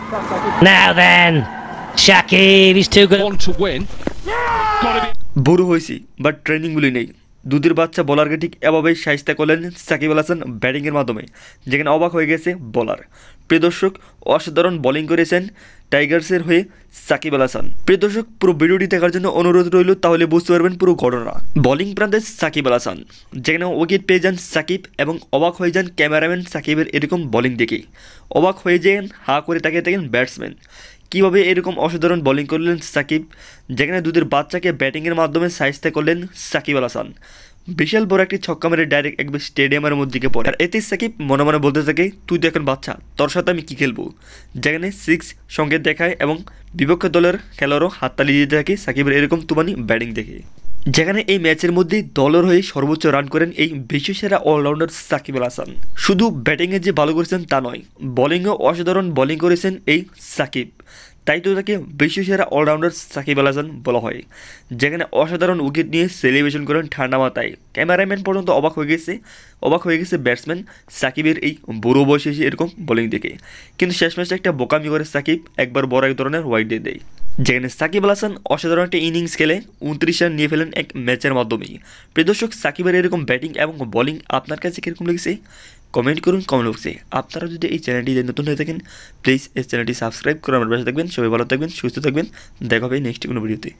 Now then, Shakib, he's too good. Want to win? Gotta be. বুড়ো হয়েছি but ট্রেনিংগুলি নেই। দুধের বাচ্চা বলারকে ঠিক এভাবেই শায়েস্তা করলেন সাকিব আল হাসান ব্যাটিংয়ের মাধ্যমে, যেখানে অবাক হয়ে গেছে বলার। প্রিয় দর্শক, অসাধারণ বোলিং করেছেন টাইগার্সের হয়ে সাকিব আল হাসান। প্রিয় দর্শক, পুরো ভিডিওটি দেখার জন্য অনুরোধ রইল, তাহলে বুঝতে পারবেন পুরো ঘটনা। বোলিং প্রান্তে সাকিব আল হাসান, যেখানে উইকেট পেয়ে যান সাকিব এবং অবাক হয়ে যান ক্যামেরাম্যান সাকিবের এরকম বোলিং দেখে। অবাক হয়ে যান, হাঁ করে তাকিয়ে থাকেন ব্যাটসম্যান। কীভাবে এরকম অসাধারণ বোলিং করলেন সাকিব, যেখানে দুধের বাচ্চাকে ব্যাটিংয়ের মাধ্যমে শায়েস্তা করলেন সাকিব আল হাসান। বিশাল বড় একটি ছক্কা মেরে ডাইরেক্ট একবার স্টেডিয়ামের মধ্যে গিয়ে পড়ে। আর এতে সাকিব মনে মনে বলতে থাকে, তুই তো এখন বাচ্চা, তোর সাথে আমি কী খেলবো। যেখানে 6 সংকেত দেখায় এবং বিপক্ষ দলের খেলোয়াড়ও হাততালি দিতে থাকে সাকিবের এরকম তুমানি ব্যাটিং দেখে। যেখানে এই ম্যাচের মধ্যে দলের হয়ে সর্বোচ্চ রান করেন এই বিশ্বসেরা অলরাউন্ডার সাকিব আল হাসান। শুধু ব্যাটিংয়ে যে ভালো করেছেন তা নয়, বোলিংয়েও অসাধারণ বোলিং করেছেন এই সাকিব। তাই তো তাকে বিশ্বসেরা অলরাউন্ডার সাকিব আল হাসান বলা হয়। যেখানে অসাধারণ উইকেট নিয়ে সেলিব্রেশন করেন ঠান্ডা মাথায়। ক্যামেরাম্যান পর্যন্ত অবাক হয়ে গেছে ব্যাটসম্যান সাকিবের এই বুড়ো বয়সে এসে এরকম বোলিং দেখে। কিন্তু শেষ ম্যাচে একটা বোকামি করে সাকিব একবার বড় এক ধরনের হোয়াইট দিয়ে দেয়। যেখানে সাকিব আল হাসান অসাধারণ একটা ইনিংস খেলে 29 রান নিয়ে ফেলেন এক ম্যাচের মাধ্যমেই। প্রিয় দর্শক, সাকিবের এরকম ব্যাটিং এবং বোলিং আপনার কাছে কীরকম লেগেছে কমেন্ট করুন কমেন্ট বক্সে। আপনারা যদি এই চ্যানেলটিতে নতুন হয়ে থাকেন, প্লিজ এই চ্যানেলটি সাবস্ক্রাইব করে আমার পাশে থাকবেন। সবাই ভালো থাকবেন, সুস্থ থাকবেন। দেখা হবে নেক্সট কোনো ভিডিওতে।